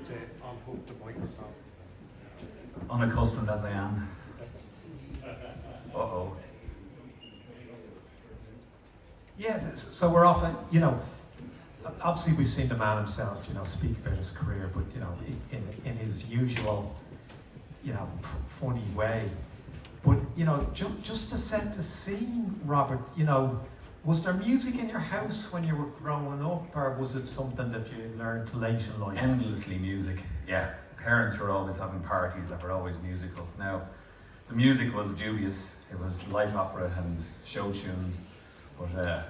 to unhook the microphone. Unaccustomed as I am. Uh-oh. Yes, so we're often, obviously we've seen the man himself, speak about his career, but, in his usual, funny way. But, just to set the scene, Robert, was there music in your house when you were growing up, or was it something that you learned late in life? Endlessly music, yeah. Parents were always having parties that were always musical. Now, the music was dubious. It was light opera and show tunes. But,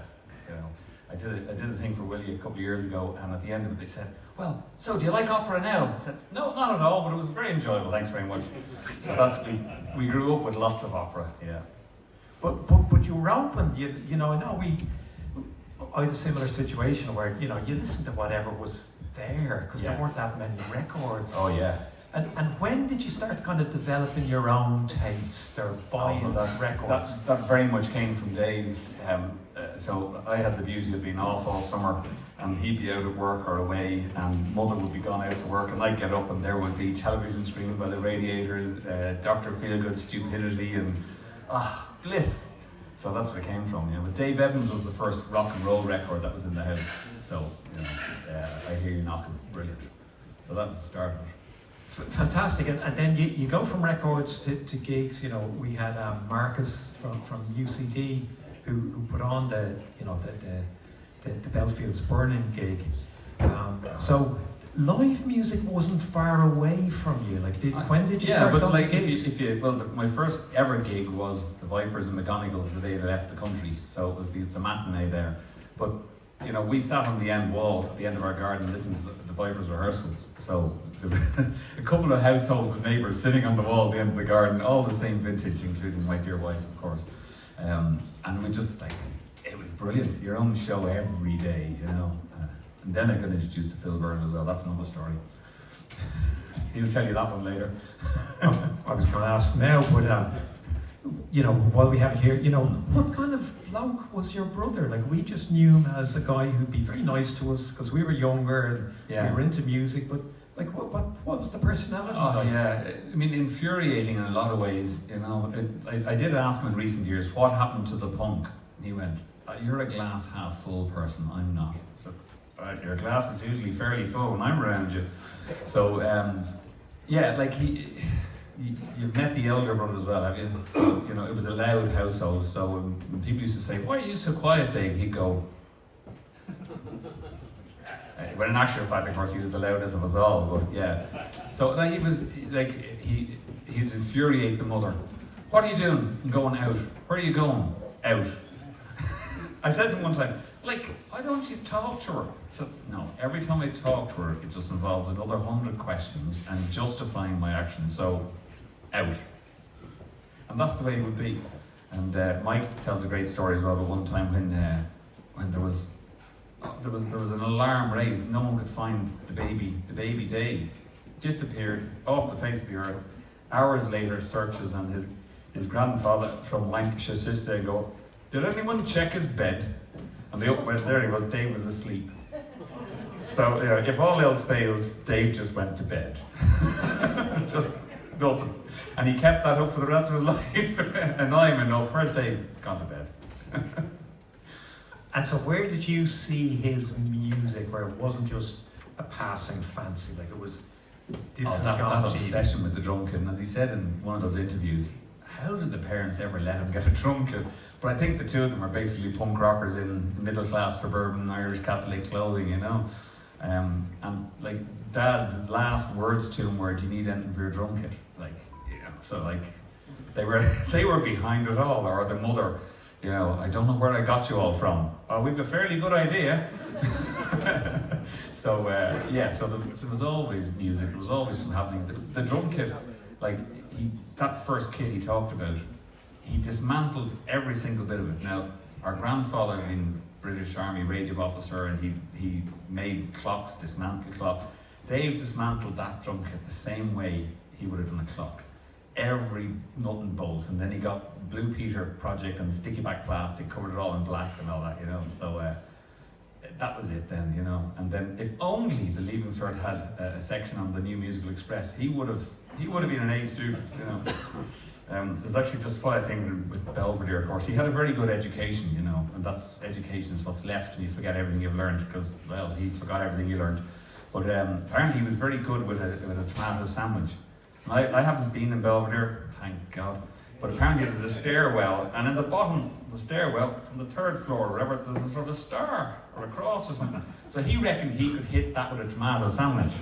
I did a thing for Willie a couple of years ago, and at the end of it they said, well, so do you like opera now? I said, no, not at all, but it was very enjoyable, thanks very much. So we grew up with lots of opera, yeah. But you were open, I know I had a similar situation where, you listened to whatever was there, because there weren't that many records. Oh yeah. And when did you start kind of developing your own taste or buying records? That very much came from Dave. So I had the beauty of being off all summer, and he'd be out at work or away, and mother would be gone out to work, and I'd get up and there would be television screaming by the radiators, Dr. Feelgood stupidity, and bliss. So that's where it came from. But Dave Evans was the first rock and roll record that was in the house. So I Hear You Knocking, brilliant. So that was the start of it. Fantastic, and then you go from records to gigs. We had Marcus from UCD who put on the Belfield's Burning gig. So live music wasn't far away from you. When did you start going to gigs? My first ever gig was the Vipers and McGonagall's the day they left the country. So it was the matinee there. But we sat on the end wall at the end of our garden listening to the Vipers rehearsals. So there were a couple of households and neighbours sitting on the wall at the end of the garden, all the same vintage, including my dear wife, of course. And we just it was brilliant. Your own show every day, And then I got introduced to Phil Byrne as well. That's another story. He'll tell you that one later. I was going to ask now, but while we have it here, what kind of bloke was your brother? We just knew him as a guy who'd be very nice to us because we were younger and we were into music. But what was the personality? Oh yeah, I mean, infuriating in a lot of ways. I did ask him in recent years what happened to the punk. And he went, "You're a glass half full person. I'm not." So your glass is usually fairly full when I'm around you. So you've met the elder brother as well, have you? So, it was a loud household, so when people used to say, "Why are you so quiet, Dave?" he'd go... But in actual fact, of course, he was the loudest of us all, but yeah. So he was, he'd infuriate the mother. "What are you doing? I'm going out." "Where are you going?" "Out." I said to him one time, "Why don't you talk to her?" So, no, every time I talk to her, it just involves another 100 questions and justifying my actions, so out. And that's the way it would be. And Mike tells a great story as well about one time when there was an alarm raised. No one could find the baby Dave. Disappeared off the face of the earth. Hours later, searches, and his grandfather from Lancashire sits there and go, "Did anyone check his bed?" And they up went, there he was, Dave was asleep. So if all else failed, Dave just went to bed. Just nothing. And he kept that up for the rest of his life. Annoying enough. First Dave gone to bed. And so where did you see his music where it wasn't just a passing fancy, it was that obsession with the drum kit? And as he said in one of those interviews, how did the parents ever let him get a drum kit? But I think the two of them are basically punk rockers in middle class suburban Irish Catholic clothing, and Dad's last words to him were, "Do you need anything for your drum kit?" They were behind it all. Or the mother, "I don't know where I got you all from." "Oh, we've a fairly good idea." So there was always music. There was always some happening. The drum kit, that first kit he talked about, he dismantled every single bit of it. Now, our grandfather had been British Army radio officer, and he made clocks, dismantled clocks. Dave dismantled that drum kit the same way he would have done a clock. Every nut and bolt, and then he got Blue Peter project and sticky back plastic, covered it all in black and all that, So that was it then, you know. And then if only the Leaving Cert had a section on the New Musical Express, he would have been an A student, you know. There's actually just quite a thing with Belvedere, of course. He had a very good education, you know, and that's education is what's left when you forget everything you've learned, because, well, he forgot everything he learned. But apparently he was very good with a tomato sandwich. I haven't been in Belvedere, thank God. But apparently there's a stairwell, and in the bottom of the stairwell, from the third floor or whatever, there's a sort of star or a cross or something. So he reckoned he could hit that with a tomato sandwich.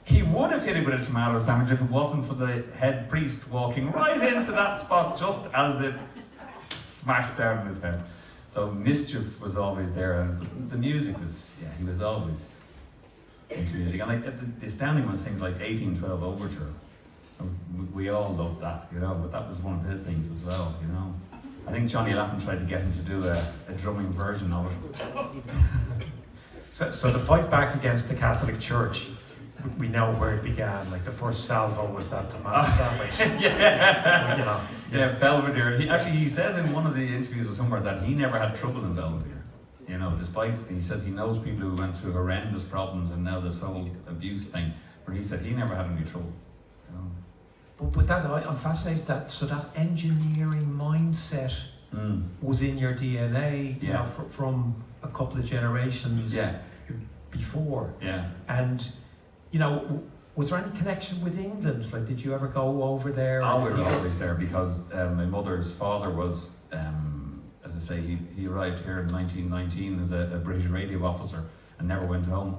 He would have hit it with a tomato sandwich if it wasn't for the head priest walking right into that spot just as it smashed down on his head. So mischief was always there, and the music was, yeah, he was always into music. And like the astounding one was things like 1812 Overture. We all loved that, you know, but that was one of his things as well, you know. I think Johnny Lappin tried to get him to do a drumming version of it. So the fight back against the Catholic Church, we know where it began. Like the first salvo was that tomato sandwich. Yeah, you know. Yeah, Belvedere. He says in one of the interviews or somewhere that he never had trouble in Belvedere. You know, despite, he says he knows people who went through horrendous problems and now this whole abuse thing, but he said he never had any trouble. You know. But that, I'm fascinated that engineering mindset was in your DNA, you know, from a couple of generations before. Yeah. And, you know, was there any connection with England? Like, did you ever go over there? Oh, we were always there because my mother's father was, as I say, he arrived here in 1919 as a British radio officer and never went home.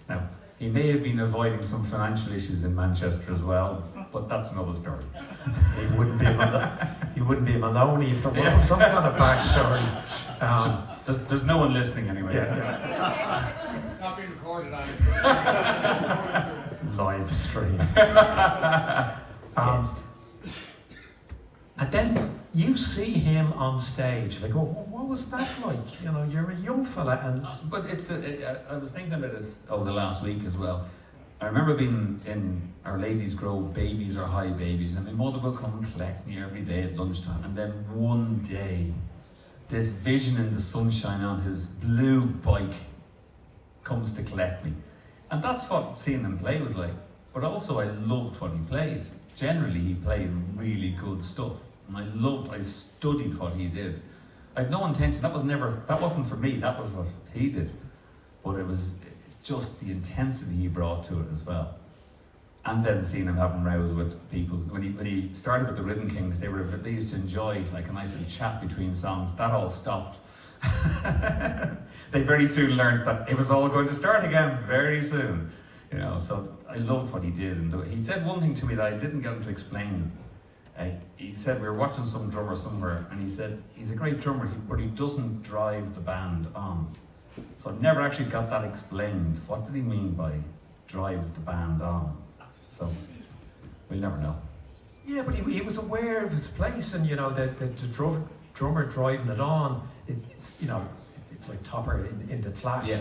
Now, he may have been avoiding some financial issues in Manchester as well, but that's another story. He wouldn't be Moloney if there wasn't some kind of backstory. There's no one listening anyway. Not being recorded on it. Live stream. And then you see him on stage. Like, what was that like? You know, you're a young fella, and but it's. I was thinking about it over the last week as well. I remember being in Our Lady's Grove Babies or High Babies, and my mother would come and collect me every day at lunchtime. And then one day, this vision in the sunshine on his blue bike comes to collect me, and that's what seeing him play was like. But also, I loved what he played. Generally, he played really good stuff. And I studied what he did. I had no intention, that wasn't for me, that was what he did. But it was just the intensity he brought to it as well. And then seeing him having rows with people. When he started with the Rhythm Kings, they used to enjoy like a nice little chat between songs. That all stopped. They very soon learned that it was all going to start again very soon. You know, so I loved what he did. And he said one thing to me that I didn't get him to explain. He said we were watching some drummer somewhere, and he said he's a great drummer, but he doesn't drive the band on. So I never actually got that explained. What did he mean by drives the band on? So we'll never know. Yeah, but he was aware of his place, and you know the drummer driving it on. It's you know it's like Topper in the Clash,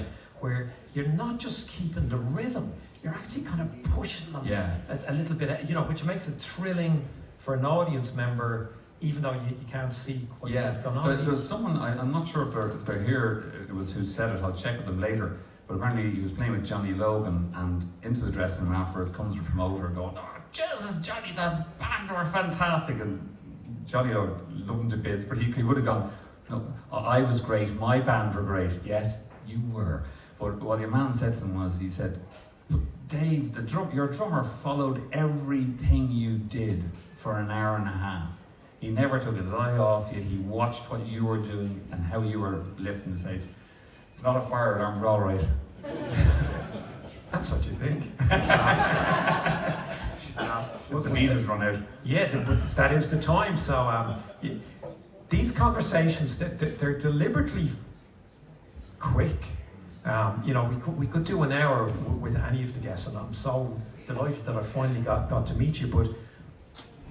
where you're not just keeping the rhythm, you're actually kind of pushing them a little bit, you know, which makes it thrilling for an audience member, even though you can't see what's going on. There's someone, I'm not sure if they're here, it was who said it, I'll check with them later, but apparently he was playing with Johnny Logan, and into the dressing room afterward comes a promoter going, "Oh, Jesus, Johnny, the band were fantastic," and Johnny Logan loved him to bits, but he would have gone, "No, I was great, my band were great." Yes, you were. But what your man said to him was, he said, "Dave, your drummer followed everything you did for an hour and a half. He never took his eye off you. He watched what you were doing and how you were lifting the stage. It's not a fire alarm, we're all right." That's what you think. Well, the meters run out. Yeah, but that is the time. So these conversations, they're deliberately quick. You know, we could do an hour with any of the guests, and I'm so delighted that I finally got to meet you. But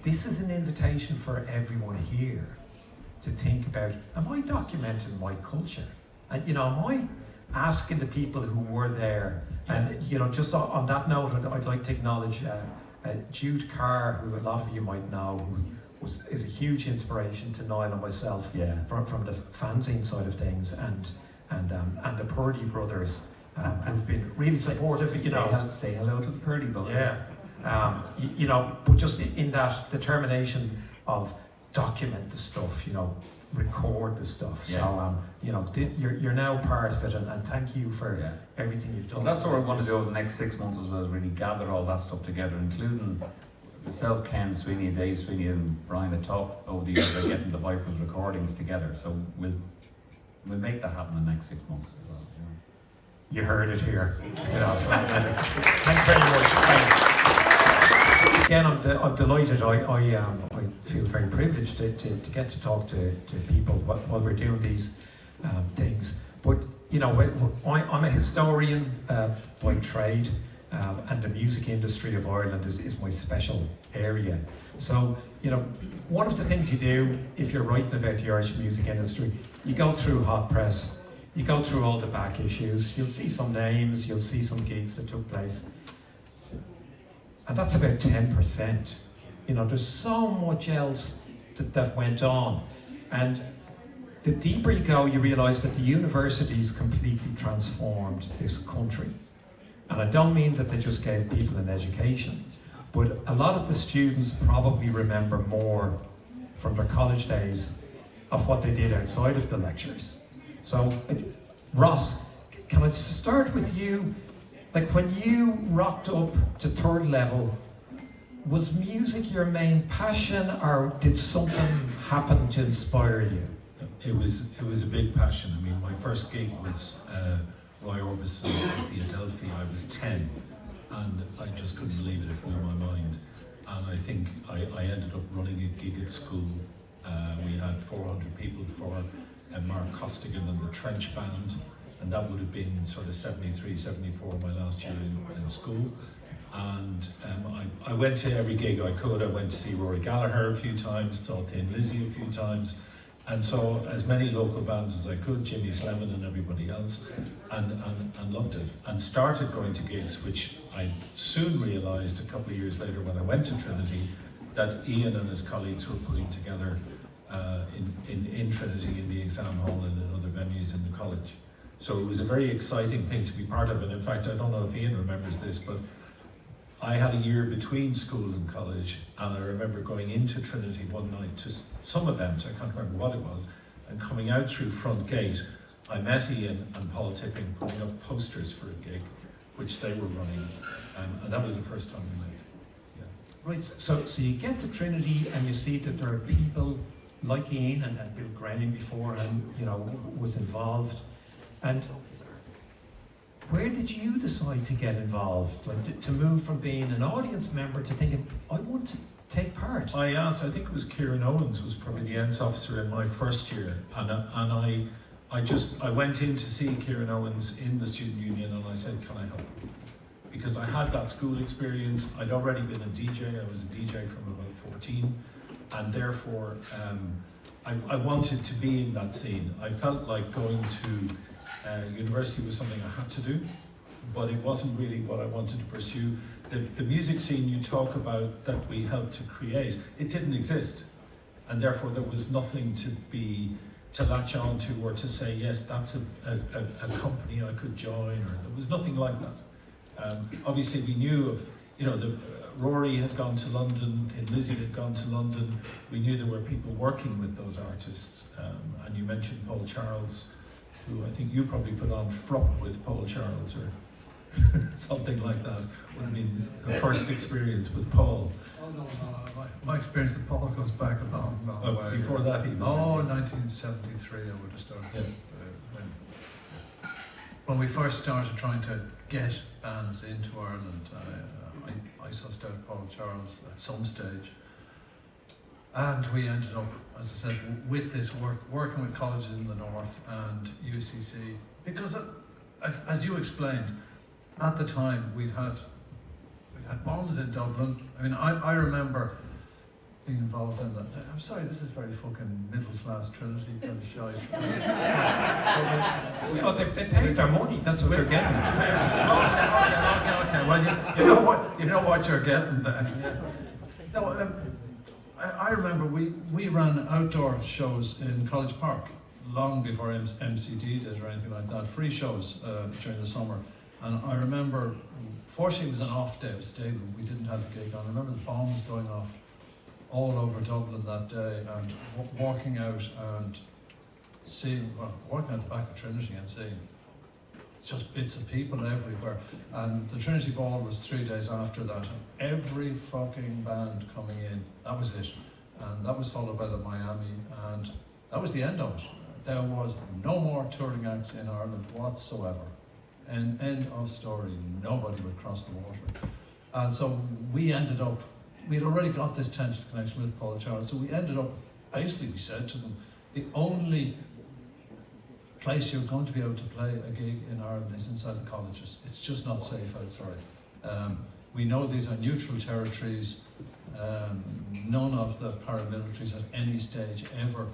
this is an invitation for everyone here to think about, am I documenting my culture? And, you know, am I asking the people who were there? And, you know, just on that note, I'd like to acknowledge Jude Carr, who a lot of you might know, who is a huge inspiration to Niall and myself from the fanzine side of things, and the Purdy brothers who've been really supportive. Say hello to the Purdy brothers. Yeah, but just in that determination of document the stuff, record the stuff. Yeah. So you're now part of it, and thank you for everything you've done. Well, that's what we're going to do over the next 6 months as well, is really gather all that stuff together, including myself, Ken Sweeney, Dave Sweeney, and Brian had talked over the years about getting the Vipers recordings together. So we'll make that happen in the next 6 months as well. You heard it here. So, thanks very much. Thanks. Again, I'm delighted. I feel very privileged to get to talk to people while we're doing these things. But I'm a historian by trade, and the music industry of Ireland is my special area. So one of the things you do if you're writing about the Irish music industry, you go through hot press. You go through all the back issues, you'll see some names, you'll see some gigs that took place. And that's about 10%. There's so much else that went on. And the deeper you go, you realise that the universities completely transformed this country. And I don't mean that they just gave people an education, but a lot of the students probably remember more from their college days of what they did outside of the lectures. So, Ross, can I start with you? Like, when you rocked up to third level, was music your main passion, or did something happen to inspire you? It was a big passion. I mean, my first gig was Roy Orbison at the Adelphi. I was 10, and I just couldn't believe it. It blew my mind. And I think I ended up running a gig at school. We had 400 people for Mark Costigan and the Trench Band, and that would have been sort of 73, 74, my last year in school. And I went to every gig I could. I went to see Rory Gallagher a few times, saw Thin Lizzy a few times, and saw as many local bands as I could, Jimmy Slevin and everybody else, and loved it. And started going to gigs, which I soon realised a couple of years later when I went to Trinity, that Ian and his colleagues were putting together in Trinity, in the exam hall and in other venues in the college. So it was a very exciting thing to be part of. And in fact, I don't know if Ian remembers this, but I had a year between schools and college, and I remember going into Trinity one night to some event, I can't remember what it was, and coming out through front gate, I met Ian and Paul Tipping putting up posters for a gig, which they were running, and that was the first time we met. Yeah. Right, so you get to Trinity and you see that there are people like Ian and Bill Graham before, and was involved. And where did you decide to get involved? Like to move from being an audience member to thinking, I want to take part? I think it was Kieran Owens was probably the Ents officer in my first year, and I went in to see Kieran Owens in the Student Union, and I said, can I help? Because I had that school experience. I'd already been a DJ. I was a DJ from about 14, and therefore I wanted to be in that scene. I felt like going to university was something I had to do, but it wasn't really what I wanted to pursue. The music scene you talk about that we helped to create, it didn't exist, and therefore there was nothing to latch on to or to say, yes, that's a company I could join, or there was nothing like that. Obviously we knew of, Rory had gone to London, Thin Lizzy had gone to London. We knew there were people working with those artists, and you mentioned Paul Charles, who I think you probably put on Frupp with Paul Charles or something like that. Would have been the first experience with Paul. Oh no, my experience with Paul goes back a long way. Before that even? 1973 I would have started. Yeah. When we first started trying to get bands into Ireland, I sussed out Paul Charles at some stage. And we ended up, as I said, with this working with colleges in the north and UCC, because as you explained, at the time we had bombs in Dublin. I mean, I remember being involved in that. I'm sorry, this is very fucking middle class Trinity kind of shite. Well, they paid their money. That's what they're getting. Okay. Well, you know what you're getting then. No, I remember we ran outdoor shows in College Park long before MCD did or anything like that, free shows during the summer. And I remember, fortunately it was an off day, it was the day we didn't have a gig on. I remember the bombs going off all over Dublin that day, and walking out and walking out the back of Trinity and seeing just bits of people everywhere. And the Trinity Ball was 3 days after that, and every fucking band coming in, that was it. And that was followed by the Miami, and that was the end of it. There was no more touring acts in Ireland whatsoever. And end of story, nobody would cross the water. And so we ended up, we'd already got this tentative connection with Paul Charles, so we ended up, basically we said to them, the only place you're going to be able to play a gig in Ireland is inside the colleges. It's just not safe outside. We know these are neutral territories. None of the paramilitaries at any stage ever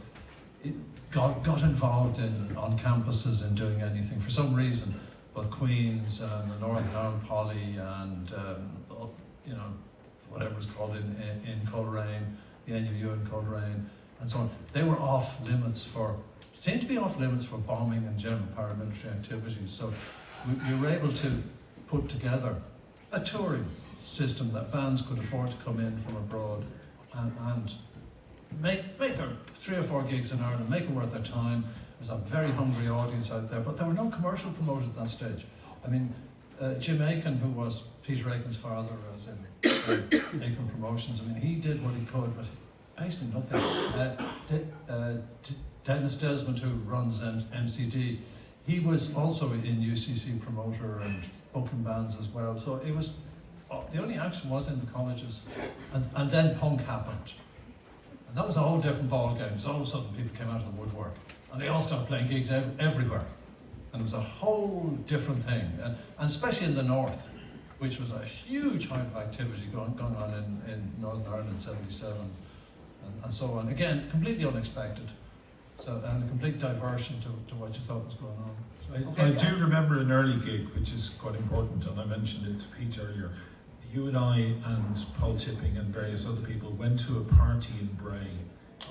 got involved on campuses in doing anything for some reason. But Queen's and the Northern Ireland Poly and whatever it's called in Coleraine, the NUU in Coleraine, and so on, they were seemed to be off limits for bombing and general paramilitary activities. So we were able to put together a touring system that bands could afford to come in from abroad and make 3 or 4 gigs in Ireland, make it worth their time. There's a very hungry audience out there, but there were no commercial promoters at that stage. I mean, Jim Aiken, who was Peter Aiken's father, was in Aiken Promotions. I mean, he did what he could, but basically nothing. Dennis Desmond, who runs MCD, he was also in UCC promoter and booking bands as well. So it was, the only action was in the colleges. And then punk happened. And that was a whole different ball game. So all of a sudden people came out of the woodwork. And they all started playing gigs everywhere. And it was a whole different thing. And especially in the north, which was a huge hive of activity going on in Northern Ireland in 77 and so on. Again, completely unexpected. So, and a complete diversion to what you thought was going on. So, I do remember an early gig, which is quite important, and I mentioned it to Pete earlier. You and I and Paul Tipping and various other people went to a party in Bray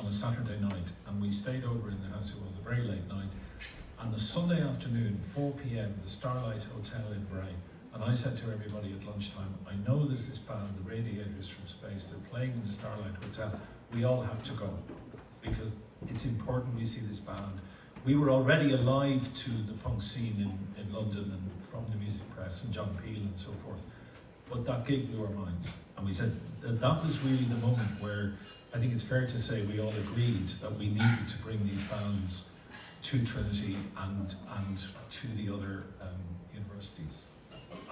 on a Saturday night, and we stayed over in the house. It was a very late night. And the Sunday afternoon, 4 p.m, the Starlight Hotel in Bray, and I said to everybody at lunchtime, I know there's this band, the Radiators from Space, they're playing in the Starlight Hotel. We all have to go, because it's important we see this band. We were already alive to the punk scene in London and from the music press and John Peel and so forth. But that gig blew our minds. And we said that was really the moment where I think it's fair to say we all agreed that we needed to bring these bands to Trinity and to the other universities.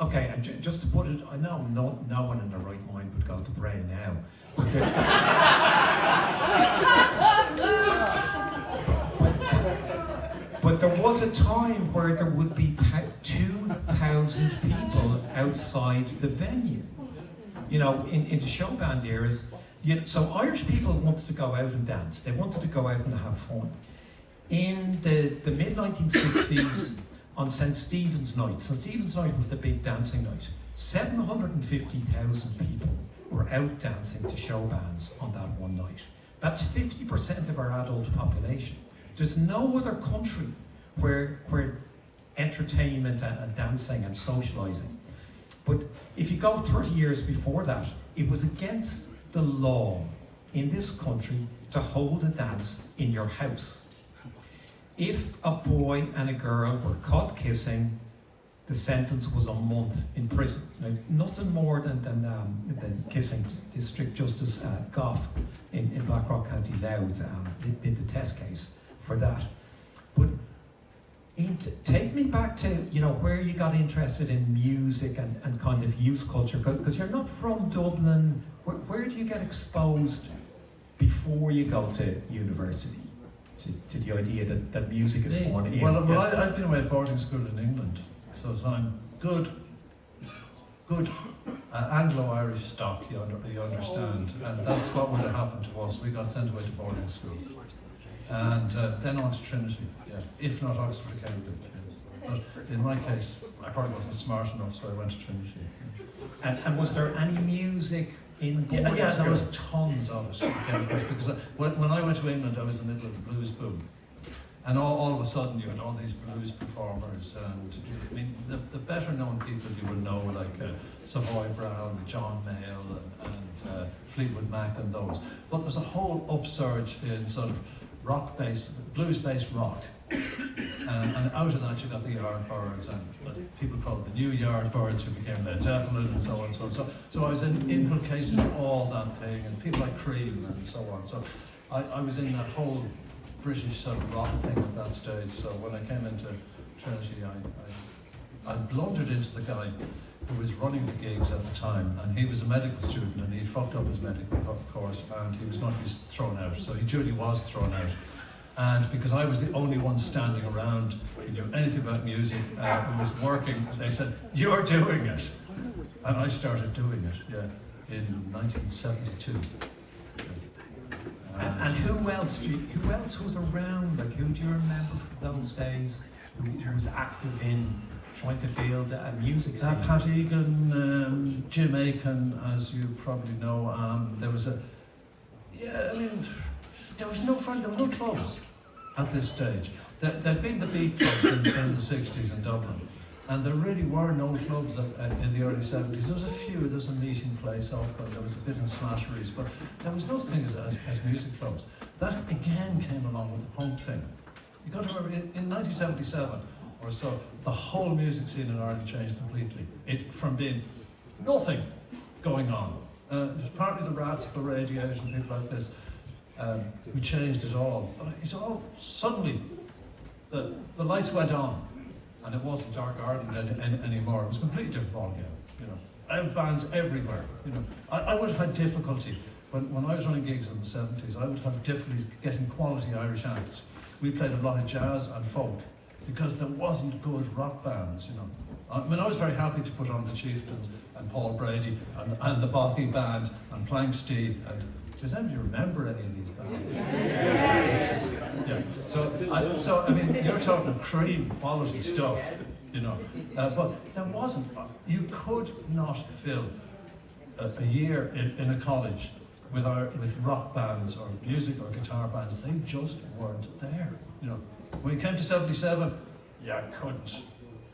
Okay, and just to put it, I know no one in their right mind would go to Bray now. But there was a time where there would be 2,000 people outside the venue. You know, in the show band eras, so Irish people wanted to go out and dance. They wanted to go out and have fun. In the mid-1960s, on St. Stephen's Night, St. Stephen's Night was the big dancing night. 750,000 people were out dancing to show bands on that one night. That's 50% of our adult population. There's no other country where entertainment and dancing and socialising. But if you go 30 years before that, it was against the law in this country to hold a dance in your house. If a boy and a girl were caught kissing, the sentence was a month in prison. Now, nothing more than kissing. District Justice Goff in Blackrock County Louth did the test case for that. But take me back to where you got interested in music and kind of youth culture, because you're not from Dublin. Where do you get exposed before you go to university to the idea that music is born in? Well, I've been away at boarding school in England, so I'm good Anglo-Irish stock, you understand, and that's what would have happened to us. We got sent away to boarding school, and then on to Trinity, if not Oxford or Cambridge. But in my case, I probably wasn't smart enough, so I went to Trinity. And was there any music boarding there school? was tons of it. Because when I went to England, I was in the middle of the blues boom. And all of a sudden, you had all these blues performers, and I mean, the better known people you would know, like Savoy Brown, John Mayall, and Fleetwood Mac, and those. But there's a whole upsurge in sort of blues-based rock. And out of that, you got the Yardbirds, and people called the New Yardbirds, who became Led Zeppelin, and so on. So I was inculcated in all that thing, and people like Cream, and so on. So I was in that whole British sort of rock thing at that stage. So when I came into Trinity, I blundered into the guy who was running the gigs at the time, and he was a medical student, and he fucked up his medical course, and he was going to be thrown out. So he duly was thrown out. And because I was the only one standing around who knew anything about music, who was working, they said, "You're doing it." And I started doing it, in 1972. And who else was around? Like, who do you remember from those days who was active in trying to build a music scene? Pat Egan, Jim Aiken, as you probably know. There was there was no clubs at this stage. There'd been the beat clubs in the 60s in Dublin, and there really were no clubs in the early 70s. There was a few. There was a meeting place, there was a bit in Slattery's, but there was no thing as music clubs. That again came along with the punk thing. You got to remember, in 1977 or so, the whole music scene in Ireland changed completely. From being nothing going on. It was partly the Rats, the Radiators, and people like this who changed it all. But it's all suddenly the lights went on, and it wasn't Dark Ireland anymore. It was a completely different ballgame. I have bands everywhere. I would have had difficulty when I was running gigs in the 70s. I would have difficulty getting quality Irish acts. We played a lot of jazz and folk because there wasn't good rock bands. I mean, I was very happy to put on the Chieftains and Paul Brady and the Bothy Band and Plank Steve. And does anybody remember any of these bands? Yeah. So I mean, you're talking Cream quality stuff, but there wasn't. You could not fill a year in a college with rock bands or music or guitar bands. They just weren't there. When you came to 77,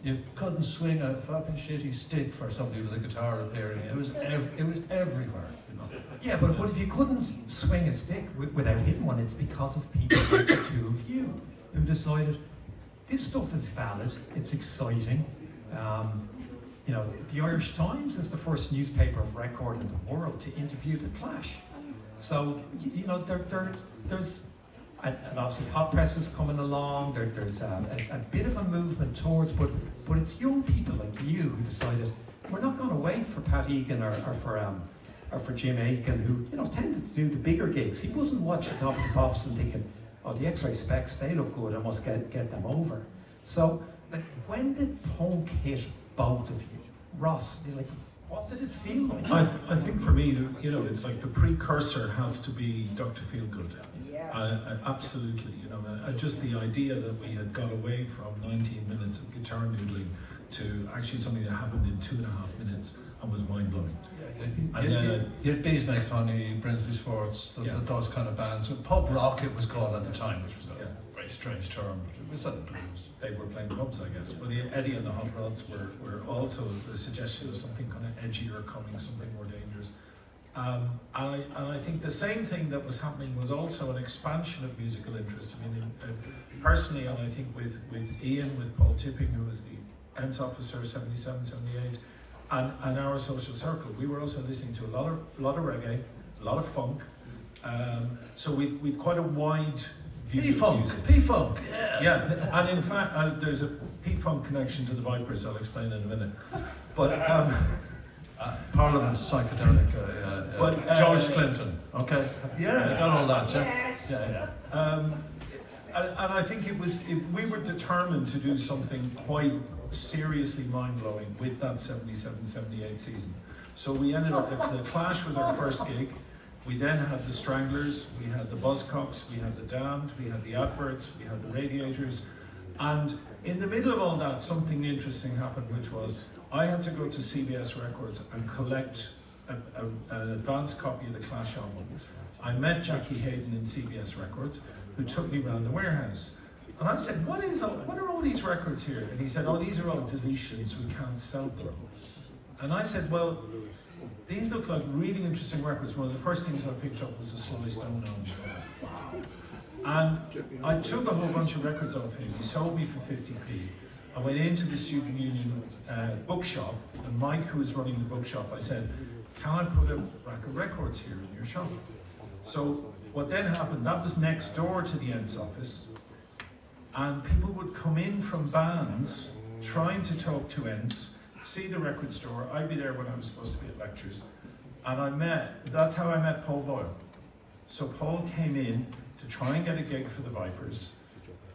you couldn't swing a fucking shitty stick for somebody with a guitar appearing. It was everywhere. Yeah, but if you couldn't swing a stick without hitting one, it's because of people like the two of you who decided this stuff is valid, it's exciting. The Irish Times is the first newspaper of record in the world to interview the Clash. So there's and obviously hot press is coming along. There's a bit of a movement towards, but it's young people like you who decided we're not going to wait for Pat Egan or for Jim Aiken, who tended to do the bigger gigs. He wasn't watching Top of the Pops and thinking, "Oh, the X-Ray Specs, they look good. I must get them over." So, when did punk hit both of you, Ross? What did it feel like? I think for me, it's like the precursor has to be Dr. Feelgood. Absolutely, just the idea that we had got away from 19 minutes of guitar noodling to actually something that happened in 2.5 minutes and was mind-blowing. You had Bees Honey, Brinsley Swartz, those kind of bands. Pub rock it was called at the time, which was a very strange term, but it was that blues. They were playing pubs, I guess. But Eddie and the Hot Rods were also a suggestion of something kind of edgier coming, something more dangerous. And I think the same thing that was happening was also an expansion of musical interest. I mean, personally, and I think with Ian, with Paul Tipping, who was the Ents officer, 77, 78, and our social circle, we were also listening to a lot of reggae, a lot of funk. So we quite a wide view of music. P-funk, yeah. And in fact, there's a P-funk connection to the Vipers. I'll explain in a minute. But Parliament, psychedelic, but George Clinton, okay? Yeah, you got all that, yeah. And I think we were determined to do something quite seriously mind-blowing with that 77-78 season. So we ended up, the Clash was our first gig. We then had the Stranglers, we had the Buzzcocks, we had the Damned, we had the Adverts, we had the Radiators. And in the middle of all that, something interesting happened, which was I had to go to CBS Records and collect an advanced copy of the Clash album. I met Jackie Hayden in CBS Records, who took me around the warehouse. And I said, what are all these records here? And he said, oh, these are all deletions, we can't sell them. And I said, well, these look like really interesting records. One of the first things I picked up was a Sly Stone album. And I took a whole bunch of records off him. He sold me for 50p. I went into the Student Union bookshop, and Mike, who was running the bookshop, I said, can I put a rack of records here in your shop? So what then happened, that was next door to the Ents office, and people would come in from bands trying to talk to Ents, see the record store. I'd be there when I was supposed to be at lectures, and that's how I met Paul Boyle. So Paul came in to try and get a gig for the Vipers,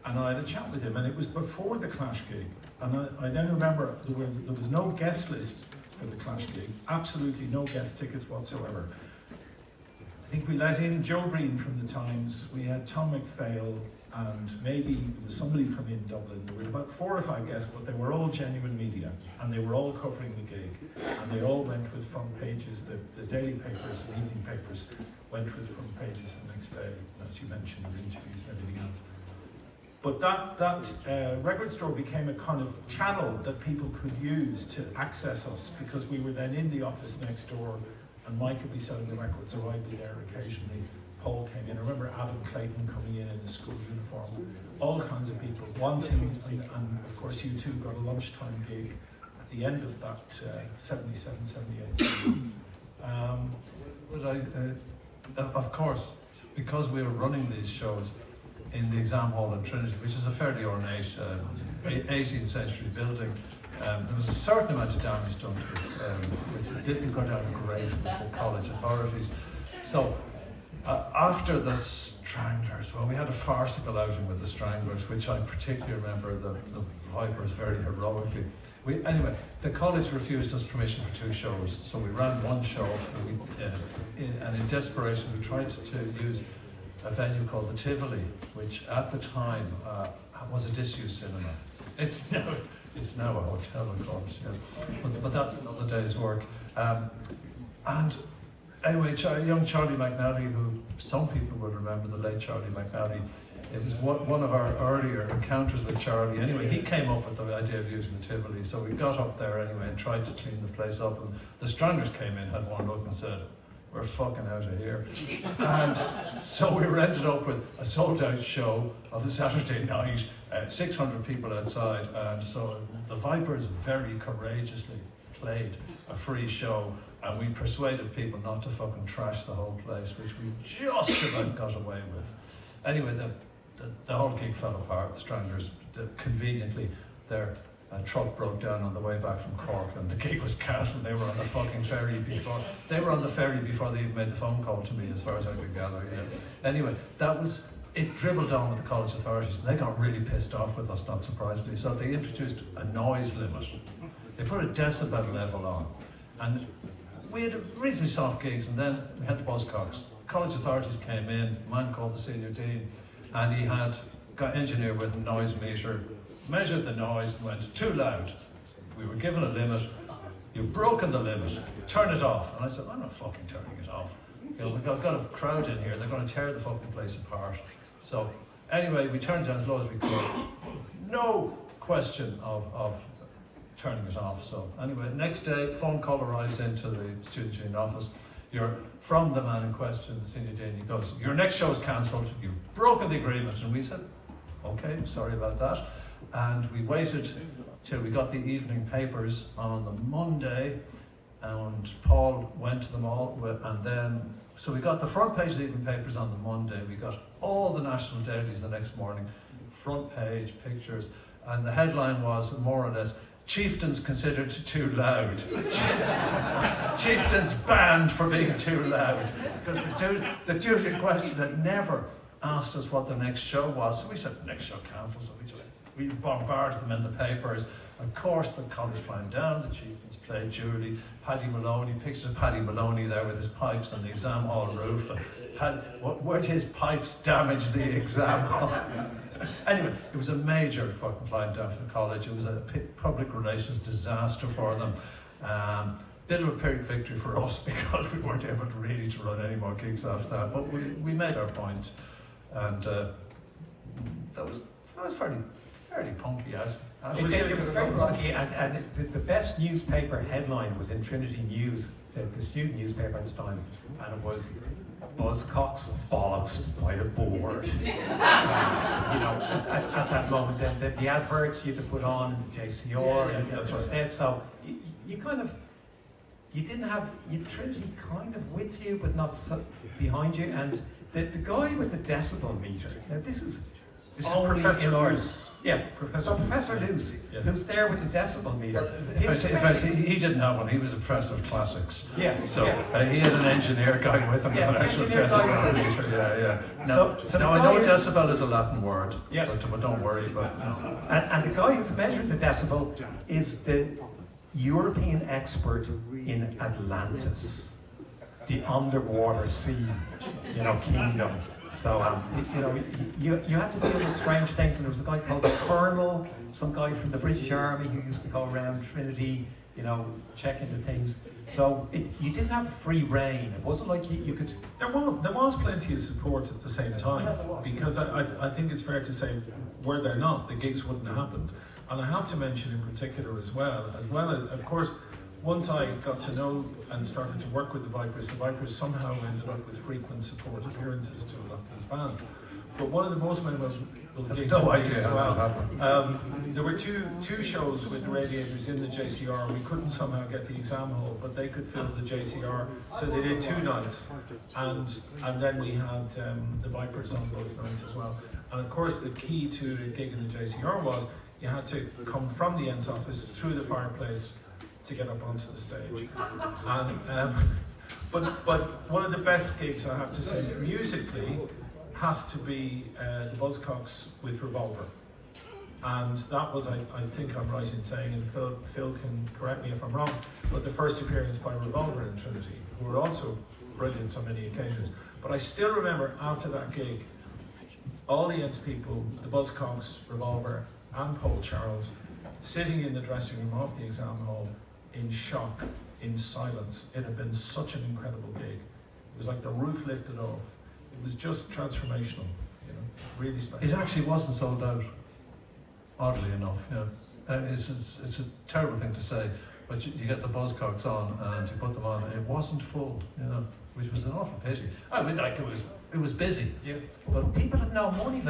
and I had a chat with him, and it was before the Clash gig. And I then remember there was no guest list for the Clash gig, absolutely no guest tickets whatsoever. I think we let in Joe Breen from the Times, we had Tom McPhail, and maybe there was somebody from in Dublin. There were about 4 or 5 guests, but they were all genuine media, and they were all covering the gig, and they all went with front pages. The daily papers and evening papers went with front pages the next day, as you mentioned, the interviews and everything else. But that record store became a kind of channel that people could use to access us, because we were then in the office next door, and Mike would be selling the records, or I'd be there occasionally. Paul came in. I remember Adam Clayton coming in a school uniform. All kinds of people wanting, and of course you two got a lunchtime gig at the end of that 77, 78. Of course, because we were running these shows in the exam hall in Trinity, which is a fairly ornate 18th century building, there was a certain amount of damage done to it, which didn't go down great with the college authorities. So after the Stranglers, well, we had a farcical outing with the Stranglers, which I particularly remember the Vipers very heroically. Anyway, the college refused us permission for 2 shows, so we ran 1 show, and in desperation we tried to use a venue called the Tivoli, which at the time was a disused cinema. It's now a hotel, of course, yeah. But that's another day's work. And anyway, young Charlie McNally, who some people would remember, the late Charlie McNally, it was one of our earlier encounters with Charlie. Anyway, he came up with the idea of using the Tivoli, so we got up there anyway and tried to clean the place up, and the Stranglers came in, had one look and said, we're fucking out of here. And so we ended up with a sold-out show of a Saturday night, 600 people outside, and so the Vipers very courageously played a free show, and we persuaded people not to fucking trash the whole place, which we just about got away with. Anyway, the whole gig fell apart. The Stranglers, conveniently, their truck broke down on the way back from Cork, and the gig was cancelled. They were on the fucking ferry before. They were on the ferry before they even made the phone call to me, as far as I could gather. Yeah. Anyway, it dribbled on with the college authorities, and they got really pissed off with us, not surprisingly. So they introduced a noise limit. They put a decibel level on, and we had reasonably soft gigs, and then we had the buzzcocks. College authorities came in, a man called the senior dean, and he got engineered with a noise meter, measured the noise and went, too loud. We were given a limit. You've broken the limit. Turn it off. And I said, I'm not fucking turning it off. We've got a crowd in here. They're going to tear the fucking place apart. So anyway, we turned it down as low as we could. No question of turning it off. So anyway, next day, phone call arrives into the Students Union office. You're from the man in question, the senior dean. He goes, your next show is cancelled. You've broken the agreement. And we said, okay, sorry about that. And we waited till we got the evening papers on the Monday, and Paul went to them all, and then, so we got the front page of the evening papers on the Monday, we got all the national dailies the next morning, front page, pictures, and the headline was more or less, Chieftains considered too loud. Chieftains banned for being too loud. Because the dude in question had never asked us what the next show was, so we said, next show cancelled, so we bombarded them in the papers. Of course, the college climbed down, the Chieftains played Julie, Paddy Maloney, pictures of Paddy Maloney there with his pipes on the exam hall roof. Where'd his pipes damage the exam hall? Anyway, it was a major fucking climb down for the college. It was a public relations disaster for them. bit of a Pyrrhic victory for us because we weren't able to really to run any more gigs after that. But we made our point, and that was fairly punky as It was very lucky, and the best newspaper headline was in Trinity News, the student newspaper at the time, and it was Buzzcocks bollocksed by the board. At that moment, the adverts you had to put on JCR and that's instead, so you didn't have Trinity kind of with you, but not so behind you, and the guy with the decibel meter. Now this is only Professor in our Luce. Yeah, Professor Luce, Yeah. who's there with the decibel meter. he didn't have one. He was a professor of classics. Yeah, So yeah. He had an engineer guy with him. Yeah, an actual engineer guy decibel with him. meter. Yeah. So the Now I know guy- decibel is a Latin word. Yes. But don't worry about it. No. And the guy who's measuring the decibel is the European expert in Atlantis, the underwater sea, kingdom. So, you had to deal with strange things, and there was a guy called the Colonel, some guy from the British Army who used to go around Trinity, checking the things. So you didn't have free reign. It wasn't like you could. There was plenty of support at the same time, because I think it's fair to say, were there not, the gigs wouldn't have happened. And I have to mention in particular as well as of course, once I got to know and started to work with the Vipers somehow ended up with frequent support appearances to a lot of these bands. But one of the most memorable gigs No for me idea as how well. that happened. There were two shows with the Radiators in the JCR. We couldn't somehow get the exam hall, but they could fill the JCR, so they did 2 nights, and then we had the Vipers on both nights as well. And of course, the key to a gig in the JCR was you had to come from the Ents office through the fireplace to get up onto the stage. And but one of the best gigs, I have to say, musically, has to be the Buzzcocks with Revolver. And that was, I think I'm right in saying, and Phil can correct me if I'm wrong, but the first appearance by Revolver in Trinity, who were also brilliant on many occasions. But I still remember after that gig, all the Ents people, the Buzzcocks, Revolver, and Paul Charles, sitting in the dressing room of the exam hall in shock, in silence. It had been such an incredible gig. It was like the roof lifted off. It was just transformational, really special. It actually wasn't sold out, oddly enough. It's a terrible thing to say, but you get the Buzzcocks on and you put them on, and it wasn't full, which was an awful pity. I mean, it was busy. Yeah, but people had no money.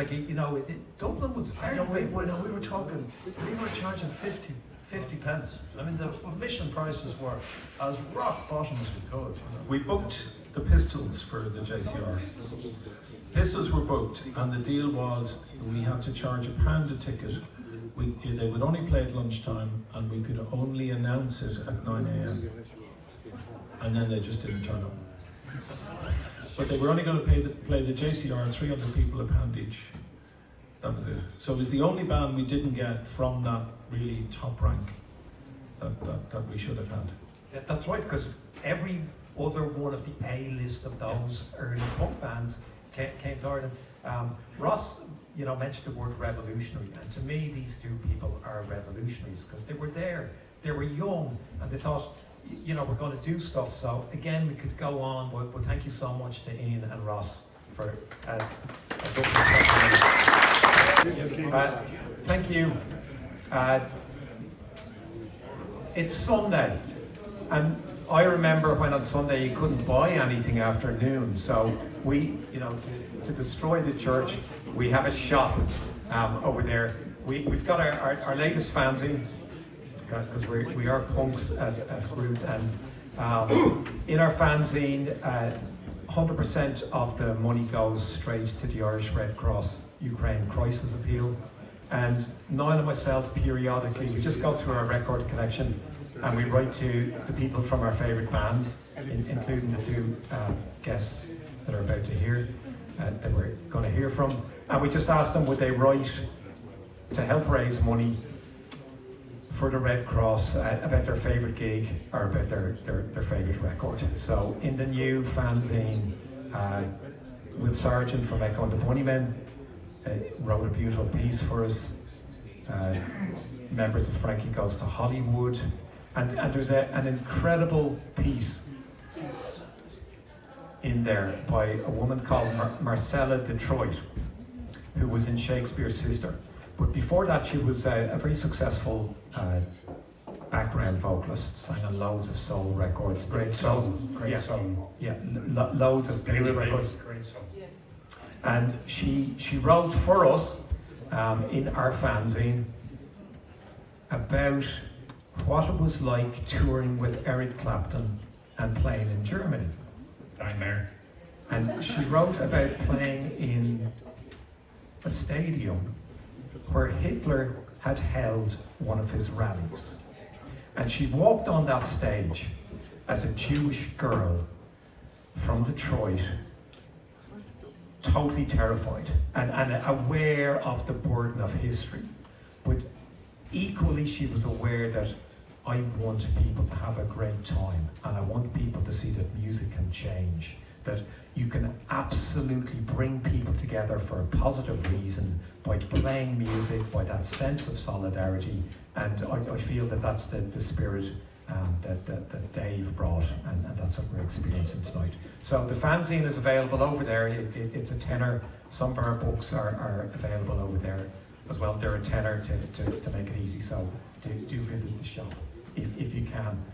Dublin was very. We were charging 50 pence. I mean, the admission prices were as rock bottom as we could. We booked the Pistols for the JCR. Pistols were booked, and the deal was we had to charge £1 a ticket. They would only play at lunchtime, and we could only announce it at 9 a.m. And then they just didn't turn up. But they were only going to play the JCR, 300 people £1 each. That was it. So it was the only band we didn't get from that really top rank that we should have had. Yeah, that's right, because every other one of the A list of those early punk bands came to Ireland. Ross, mentioned the word revolutionary, and to me, these two people are revolutionaries because they were there, they were young, and they thought, we're going to do stuff. So again, we could go on, but thank you so much to Ian and Ross for thank you. It's Sunday, and I remember when on Sunday you couldn't buy anything after noon, so we, to destroy the church, we have a shop over there. We've got our latest fanzine, because we are punks at root, and in our fanzine, 100% of the money goes straight to the Irish Red Cross Ukraine Crisis Appeal. And Niall and myself, periodically, we just go through our record collection and we write to the people from our favourite bands, including the 2 guests that are about to hear, that we're going to hear from. And we just ask them, would they write to help raise money for the Red Cross about their favourite gig or about their favourite record. So in the new fanzine, Will Sargent from Echo and the Bunnymen wrote a beautiful piece for us. Members of Frankie Goes to Hollywood, And there's an incredible piece in there by a woman called Marcella Detroit, who was in Shakespeare's Sister. But before that, she was a very successful background vocalist, sang on loads of soul records. Great song. Great song. Yeah, loads of blues records. Great song. And she wrote for us in our fanzine about what it was like touring with Eric Clapton and playing in Germany. Nightmare. And she wrote about playing in a stadium where Hitler had held one of his rallies. And she walked on that stage as a Jewish girl from Detroit, totally terrified and aware of the burden of history. But equally, she was aware that I want people to have a great time, and I want people to see that music can change, that you can absolutely bring people together for a positive reason by playing music, by that sense of solidarity. And I feel that that's the spirit that Dave brought, and that's what we're experiencing tonight. So the fanzine is available over there. It's a tenner. Some of our books are available over there as well. They're a tenner to make it easy. So do visit the shop if you can.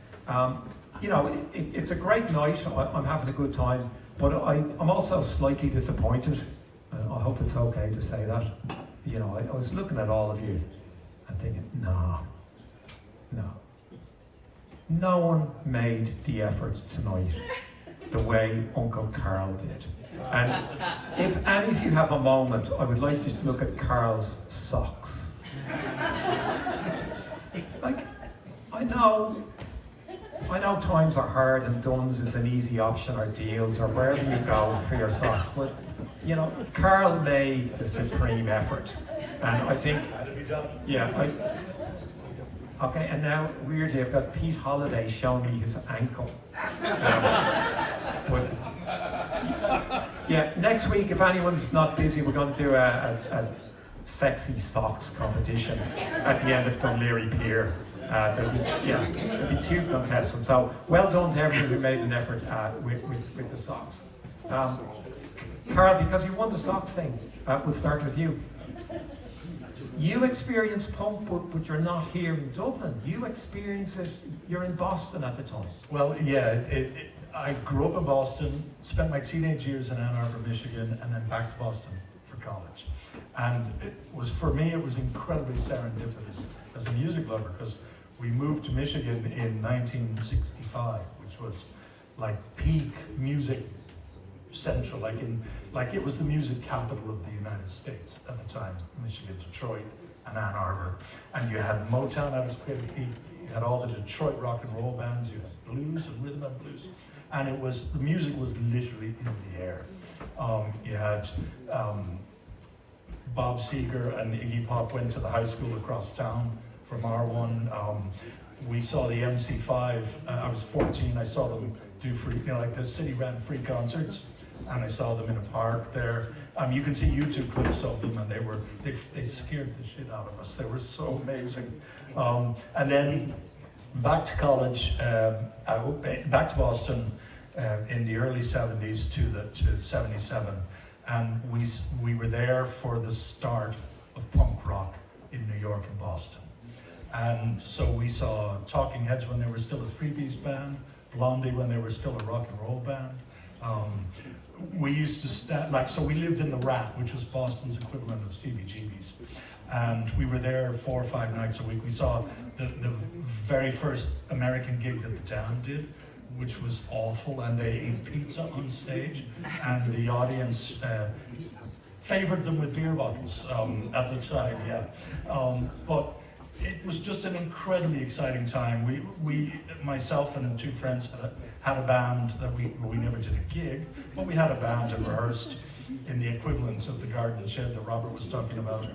You know, it's a great night. I'm having a good time, but I'm also slightly disappointed. I hope it's okay to say that. You know, I was looking at all of you and thinking, no. No one made the effort tonight the way Uncle Karl did. And if any of you have a moment, I would like you to look at Karl's socks. Like, I know times are hard and Dunn's is an easy option, or Deals, or wherever you go for your socks, but you know, Karl made the supreme effort. And I think, okay, and now weirdly I've got Pete Holiday showing me his ankle. But yeah, next week, if anyone's not busy, we're going to do a sexy socks competition at the end of Dunleary Pier. There'll be 2 contestants. So well done to everyone who made an effort with the socks. Karl, because you won the socks thing, we'll start with you. You experience punk, but you're not here in Dublin. You experience it, you're in Boston at the time. Well, yeah, I grew up in Boston, spent my teenage years in Ann Arbor, Michigan, and then back to Boston for college. And for me, it was incredibly serendipitous as a music lover, because we moved to Michigan in 1965, which was like peak music central, like it was the music capital of the United States at the time. Michigan, Detroit, and Ann Arbor. And you had Motown at its peak, you had all the Detroit rock and roll bands, you had blues and rhythm and blues. And the music was literally in the air. You had Bob Seger and Iggy Pop went to the high school across town from R1. We saw the MC5, I was 14, I saw them do free, like the city ran free concerts, and I saw them in a park there. You can see YouTube clips of them, and they scared the shit out of us. They were so amazing. And then back to college, back to Boston in the early 70s to 77, and we were there for the start of punk rock in New York and Boston. And so we saw Talking Heads when they were still a 3-piece band, Blondie when they were still a rock and roll band. We used to so we lived in the Rat, which was Boston's equivalent of CBGB's. And we were there 4 or 5 nights a week. We saw the very first American gig that the town did, which was awful, and they ate pizza on stage, and the audience favored them with beer bottles at the time, but it was just an incredibly exciting time. We myself and 2 friends had a band that we never did a gig, but we had a band and rehearsed in the equivalent of the garden shed that Robert was talking about.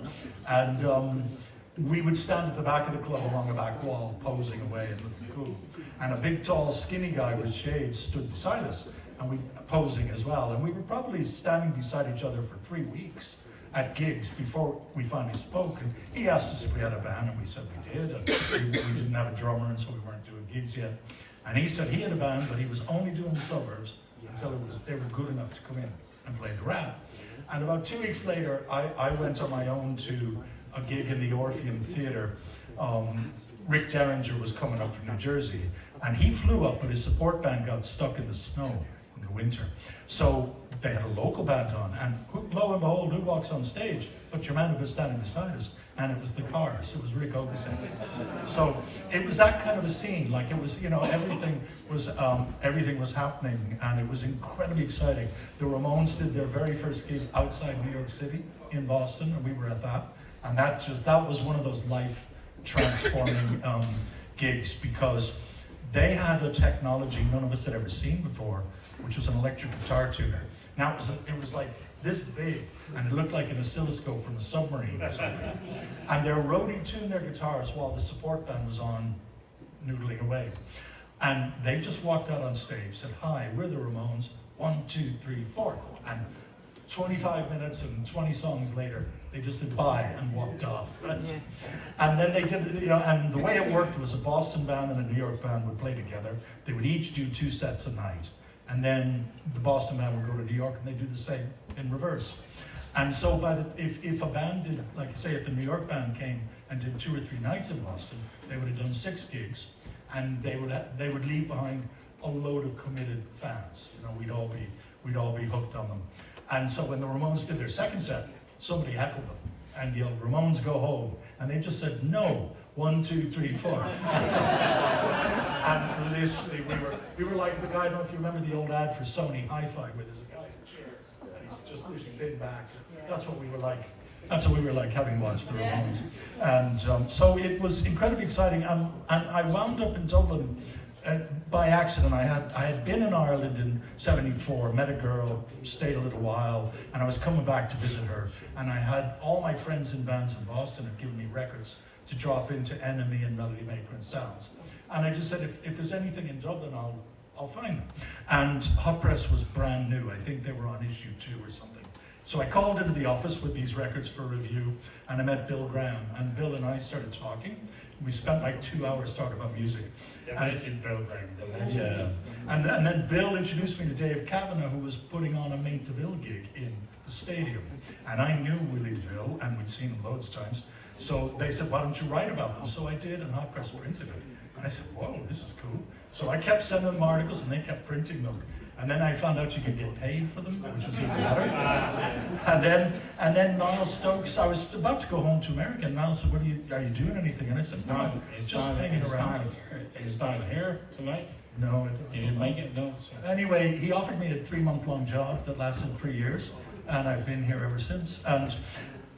And we would stand at the back of the club along the back wall, posing away and looking cool. And a big, tall, skinny guy with shades stood beside us, and we posing as well. And we were probably standing beside each other for 3 weeks at gigs before we finally spoke. And he asked us if we had a band, and we said we did. And we didn't have a drummer, and so we weren't doing gigs yet. And he said he had a band, but he was only doing the suburbs until they were good enough to come in and play the rap. And about 2 weeks later, I went on my own to a gig in the Orpheum Theatre. Rick Derringer was coming up from New Jersey, and he flew up, but his support band got stuck in the snow in the winter. So they had a local band on, and lo and behold, who walks on stage? But your man who was standing beside us, and it was the Cars. It was Rick Ogeson. So it was that kind of a scene. Like, it was, everything was happening, and it was incredibly exciting. The Ramones did their very first gig outside New York City in Boston, and we were at that. And that was one of those life transforming gigs, because they had a technology none of us had ever seen before, which was an electric guitar tuner. Now it was like this big, and it looked like an oscilloscope from a submarine or something. And their roadie tuned their guitars while the support band was on noodling away. And they just walked out on stage, said, "Hi, we're the Ramones, 1, 2, 3, 4. And 25 minutes and 20 songs later, they just said bye and walked off. Right? Yeah. And then they did, and the way it worked was a Boston band and a New York band would play together. They would each do 2 sets a night. And then the Boston band would go to New York and they do the same in reverse. And so if a band did, like say if the New York band came and did 2 or 3 nights in Boston, they would have done 6 gigs, and they would leave behind a load of committed fans. We'd all be hooked on them. And so when the Ramones did their second set, somebody heckled them and yelled, "Ramones, go home." And they just said, "No, 1, 2, 3, 4. And literally, we were like the guy. I don't know if you remember the old ad for Sony Hi-Fi, where there's a guy in a chair and he's just pushing big back. That's what we were like. That's what we were like, having watched the Ramones. And so it was incredibly exciting. And I wound up in Dublin by accident. I had been in Ireland in '74, met a girl, stayed a little while, and I was coming back to visit her. And I had all my friends in bands in Boston had given me records to drop into Enemy and Melody Maker and Sounds. And I just said, if there's anything in Dublin, I'll find them. And Hot Press was brand new. I think they were on issue 2 or something. So I called into the office with these records for review, and I met Bill Graham. And Bill and I started talking. We spent like 2 hours talking about music. The legend Bill Graham, the legend. Yeah. And then Bill introduced me to Dave Kavanagh, who was putting on a Mink DeVille gig in the stadium. And I knew Willie DeVille, and we'd seen him loads of times. So they said, "Why don't you write about them?" So I did, and Hot Press printed it. And I said, "Whoa, this is cool." So I kept sending them articles, and they kept printing them. And then I found out you could get paid for them, which was even better. And then Niall Stokes, I was about to go home to America, and Niall said, "Are you doing anything?" And I said, "No, just hanging around." He's not here tonight? No. You didn't make it? No. So. Anyway, he offered me a 3-month-long job that lasted 3 years, and I've been here ever since.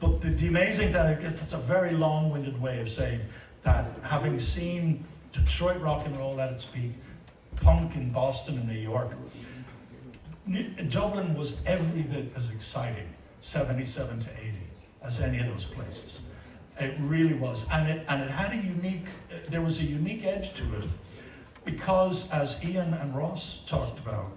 But the amazing thing, I guess that's a very long-winded way of saying that, having seen Detroit rock and roll at its peak, punk in Boston and New York, Dublin was every bit as exciting, 77 to 80, as any of those places. It really was, and it had there was a unique edge to it, because as Ian and Ross talked about,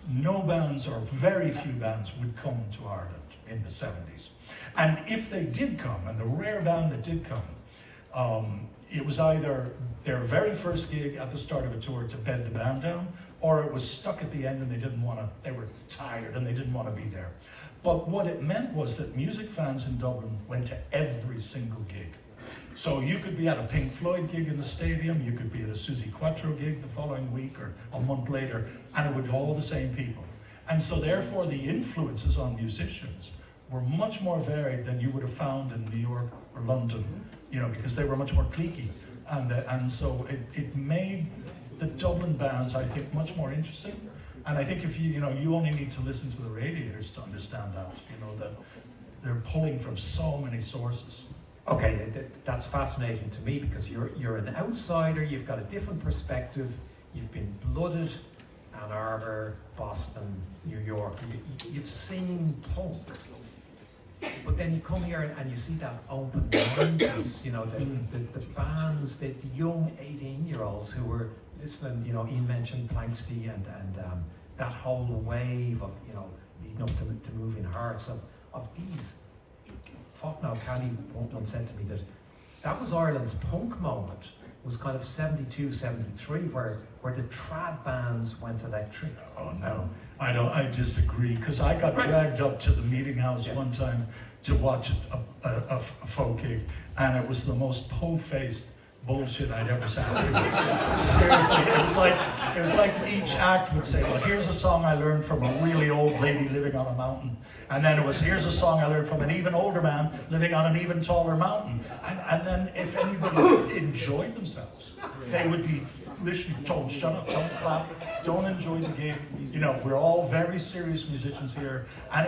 no bands, or very few bands, would come to Ireland in the 70s. And if they did come, and the rare band that did come, it was either their very first gig at the start of a tour to bed the band down, or it was stuck at the end and they were tired and they didn't want to be there. But what it meant was that music fans in Dublin went to every single gig. So you could be at a Pink Floyd gig in the stadium, you could be at a Suzi Quatro gig the following week or a month later, and it would be all the same people. And so therefore the influences on musicians were much more varied than you would have found in New York or London, because they were much more cliquey. And so it made the Dublin bands, I think, much more interesting. And I think if you only need to listen to the Radiators to understand that, that they're pulling from so many sources. Okay, that's fascinating to me, because you're an outsider, you've got a different perspective, you've been blooded, Ann Arbor, Boston, New York, you've seen punk. But then you come here and you see that open mindedness, the bands, the young 18-year-olds who were listening, Ian mentioned Planksty and that whole wave of, leading up to Moving Hearts, of these. Fuck now, Callie once said to me that was Ireland's punk moment. was kind of 72, 73, where the trad bands went electric. Oh no, I disagree, because I got dragged up to the meeting house one time to watch a folk gig, and it was the most po-faced bullshit I'd ever sat through. Seriously, it was like each act would say, well, here's a song I learned from a really old lady living on a mountain. And then it was, here's a song I learned from an even older man living on an even taller mountain. And then if anybody enjoyed themselves, they would be literally told, shut up, don't clap, don't enjoy the gig. You know, we're all very serious musicians here. And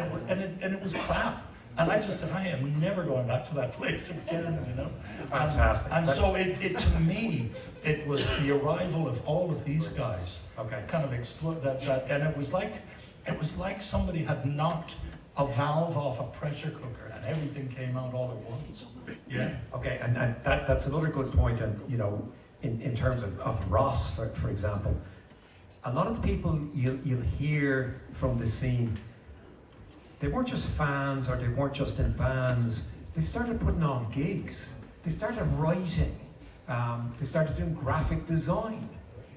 it was crap. And I just said, I am never going back to that place again, you know. Fantastic. And so it to me, it was the arrival of all of these guys. Okay. Kind of explode that, and it was like somebody had knocked a valve off a pressure cooker and everything came out all at once. Yeah. Okay, and that's another good point. And you know, in terms of Ross, for example, a lot of the people you'll hear from the scene, they weren't just fans or they weren't just in bands. They started putting on gigs. They started writing. They started doing graphic design.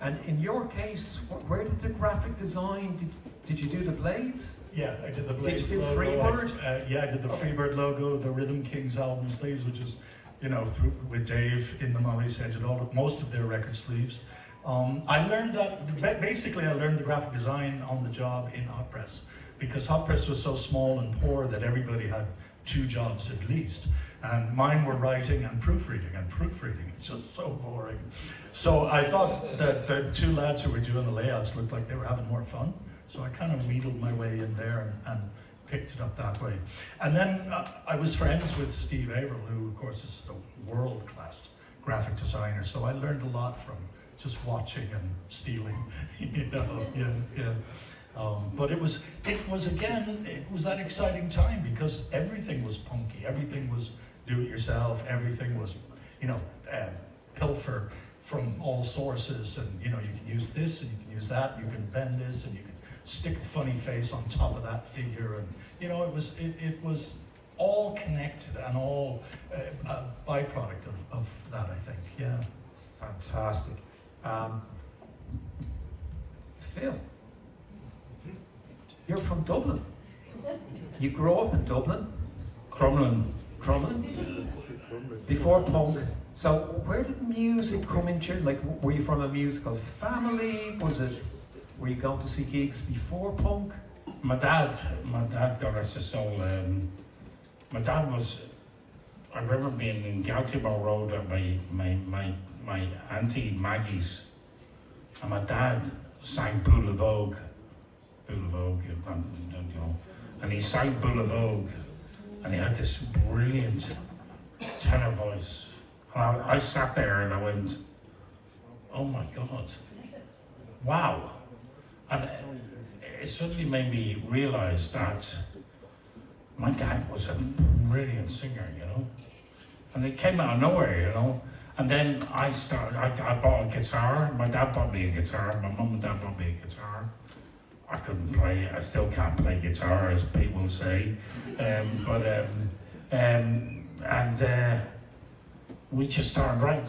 And in your case, where did the graphic design? Did you do the blades? Yeah, I did the Blades Did you do logo. Freebird? Yeah, I did the Freebird logo, the Rhythm Kings album sleeves, which is, you know, with Dave in the Molly said did most of their record sleeves. I learned that, basically I learned the graphic design on the job in Hot Press, because Hot Press was so small and poor that everybody had 2 jobs at least. And mine were writing and proofreading is just so boring. So I thought that the 2 lads who were doing the layouts looked like they were having more fun. So I kind of wheedled my way in there and picked it up that way. And then I was friends with Steve Averill, who of course is a world-class graphic designer. So I learned a lot from just watching and stealing, you know, yeah. But it was that exciting time because everything was punky, everything was do-it-yourself, everything was, you know, pilfer from all sources, and you know, you can use this and you can use that, you can bend this and you can stick a funny face on top of that figure, and you know, it was all connected and all a byproduct of that, I think. Yeah. Fantastic. Phil, you're from Dublin. You grew up in Dublin. Crumlin. Before punk. So where did music come into? Like, were you from a musical family? Were you going to see gigs before punk? My dad, God rest his soul, my dad was, I remember being in Galtimore Road at my auntie Maggie's, and my dad sang Boule of Vogue, you know, and he sang Boule of Vogue, and he had this brilliant tenor voice. And I sat there and I went, oh my God, wow. And it suddenly made me realize that my dad was a brilliant singer, you know. And it came out of nowhere, you know. And then I bought a guitar. My dad bought me a guitar. My mum and dad bought me a guitar. I couldn't play. I still can't play guitar, as people say. We just started writing.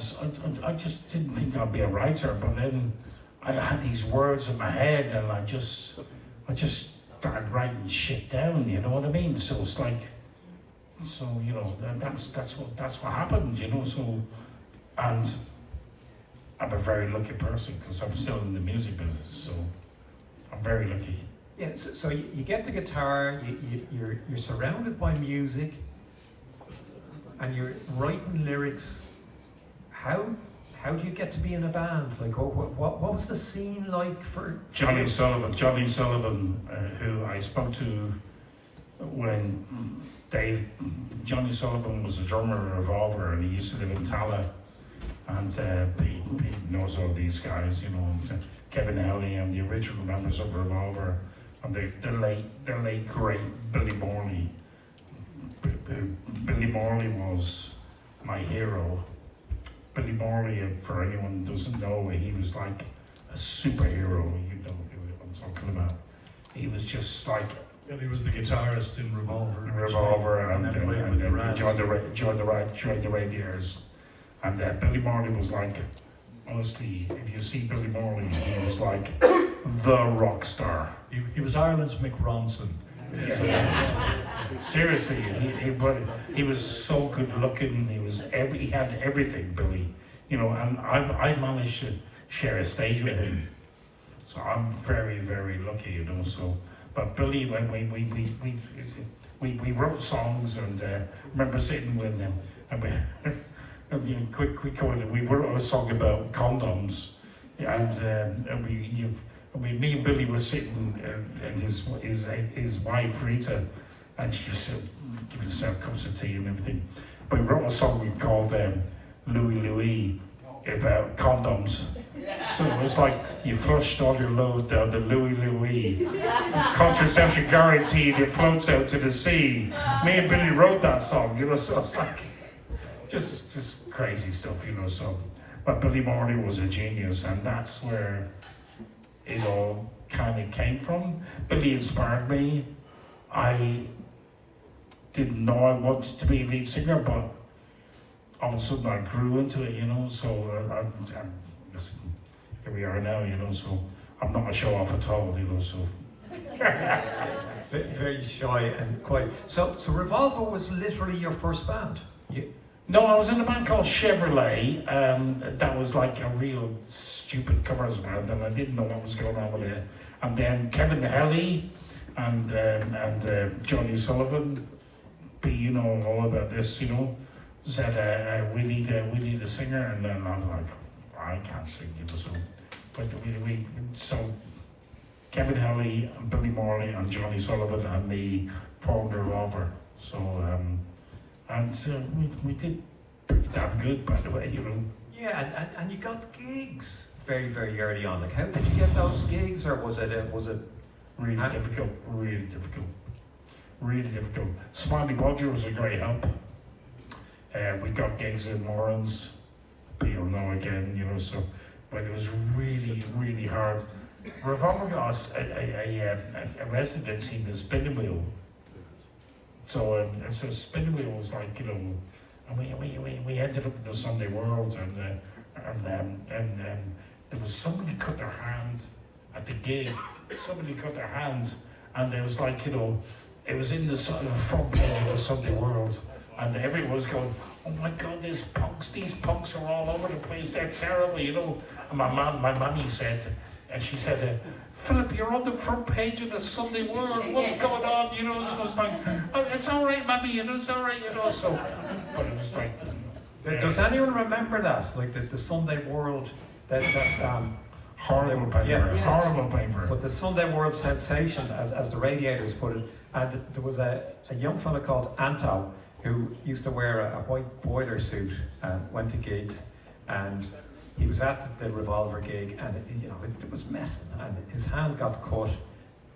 I just didn't think I'd be a writer, but then I had these words in my head, and I just started writing shit down. You know what I mean? So it's like, you know, that's what happened. You know, so, and I'm a very lucky person because I'm still in the music business. So I'm very lucky. Yeah. So you get the guitar. You're surrounded by music, and you're writing lyrics. How do you get to be in a band? Like, what was the scene like for Johnny Sullivan, who I spoke to when Johnny Sullivan was a drummer of Revolver, and he used to live in Tala, and he knows all these guys, you know, Kevin Helly and the original members of Revolver, and the late great Billy Morley. Billy Morley was my hero. Billy Morley, for anyone who doesn't know, he was like a superhero, you know who I'm talking about. He was just like... Billy was the guitarist in Revolver. Revolver, and then played with the Rats. joined the Radiators. And Billy Morley was like, honestly, if you see Billy Morley, he was like the rock star. He was Ireland's Mick Ronson. Seriously, he was so good looking. He had everything, Billy. You know, and I managed to share a stage with him, so I'm very, very lucky. You know, so. But Billy, when we wrote songs, and remember sitting with them, and we wrote a song about condoms, and me and Billy were sitting, and his wife Rita, and she used to give us cups of tea and everything. But we wrote a song called Louis Louis about condoms. So it was like, you flushed all your load down the Louis Louis. Contraception guaranteed, it floats out to the sea. Me and Billy wrote that song, you know, so it's like, just crazy stuff, you know, so. But Billy Morley was a genius, and that's where it all kind of came from. Billy inspired me. I didn't know I wanted to be a lead singer, but all of a sudden I grew into it, you know, so listen, here we are now, you know, so I'm not a show-off at all, you know, so. Very shy and quiet. So Revolver was literally your first band? No, I was in a band called Chevrolet, that was like a real stupid covers band, and I didn't know what was going on with it. And then Kevin Helly and Johnny Sullivan, you know all about this, you know, said we need a singer, and then I'm like, I can't sing, you know, so. But so Kevin Helly and Billy Morley and Johnny Sullivan and me formed a Revolver. So we did pretty damn good, by the way, you know. Yeah, and you got gigs very, very early on. Like, how did you get those gigs, or was it Really difficult. Smiley Bodger was a great help. We got gigs in Morans, people know again, you know, so, but it was really, really hard. Revolver got us a residency in the spinning wheel. So spinning wheel was like, you know, and we ended up in the Sunday World, and there was somebody cut their hand at the gig. Somebody cut their hand, and there was like, you know, it was in the front page of the Sunday World, and everyone was going, oh my God, these punks are all over the place, they're terrible, you know. And my mummy said, and she said, Philip, you're on the front page of the Sunday World, what's going on, you know? So it's like, oh, it's all right, mummy, you know, it's all right, you know, so. But it was like. Does anyone remember that? Like the Sunday World, that horrible paper, horrible paper. But the Sunday World sensation, as the Radiators put it, and there was a young fella called Anto who used to wear a white boiler suit and went to gigs, and he was at the Revolver gig, and it was messing, and his hand got cut,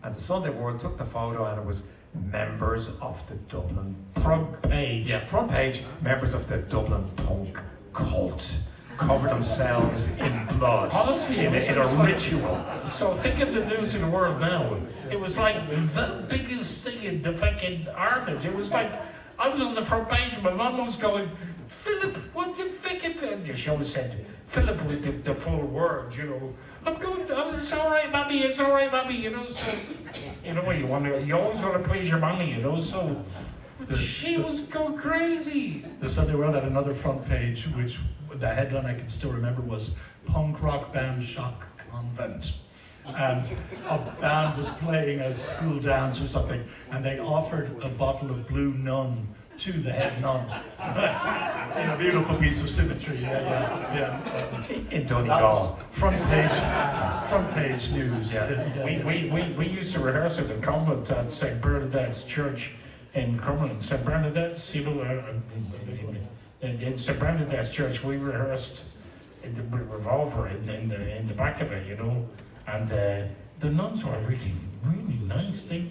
and the Sunday World took the photo, and it was members of the Dublin front page. Yeah, front page, members of the Dublin punk cult covered themselves in blood. Honestly, in a ritual. So think of the news in the world now. It was like the biggest thing in the fucking Ireland. It was like, I was on the front page and my mum was going, Philip, what the fucking thing? She always said, Philip with the full word, you know. I'm going, oh, it's all right, mummy, you know, so, you know, you always want to please your mummy, you know, so. She was going crazy. The Sunday World had another front page, which the headline I can still remember was Punk Rock Band Shock Convent. And a band was playing a school dance or something, and they offered a bottle of Blue Nun to the head nun. In a beautiful piece of symmetry, yeah. In Donegal. Front page news. Yeah. We used to rehearse at the convent at St. Bernadette's Church in Crumlin. St. Bernadette's, you know, in St. Bernadette's Church, we rehearsed in the Revolver in the back of it, you know, and the nuns were really, really nice. They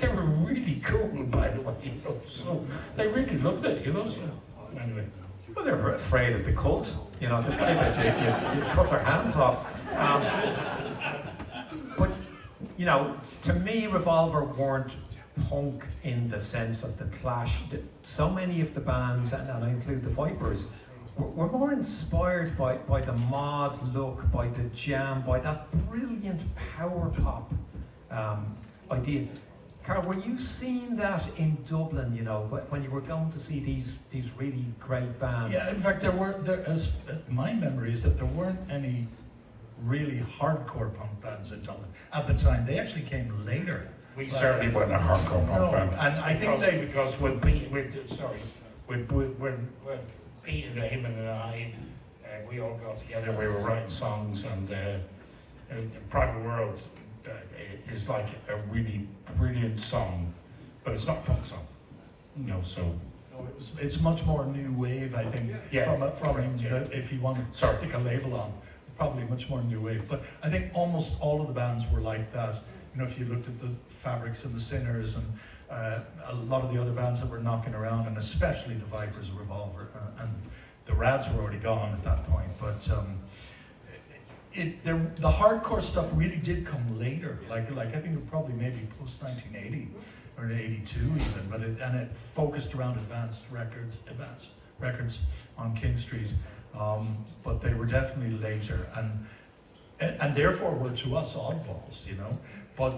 were really cool, by the way, you know, so they really loved it, you know, so anyway. Well, they were afraid of the cult, you know, the afraid that you'd cut their hands off. But, you know, to me, Revolver weren't punk in the sense of the Clash. So many of the bands, and I include the Vipers, we're more inspired by the mod look, by the jam, by that brilliant power pop idea. Karl, were you seeing that in Dublin, you know, when you were going to see these really great bands? Yeah, in fact, as my memory is that there weren't any really hardcore punk bands in Dublin at the time. They actually came later. We certainly weren't a hardcore punk band. And I think because when Pete and Eamon and I, we all got together. We were writing songs, and Private World is like a really brilliant song, but it's not a punk song, you know. So it's much more new wave, I think. Yeah, if you want to stick a label on, probably much more new wave. But I think almost all of the bands were like that. You know, if you looked at the Fabrics and the Sinners and a lot of the other bands that were knocking around, and especially the Vipers, Revolver, and the Rads were already gone at that point. But the hardcore stuff really did come later. Like I think it probably maybe post 1980 or 82 even. But it focused around Advanced Records on King Street. But they were definitely later, and therefore were to us oddballs, you know. But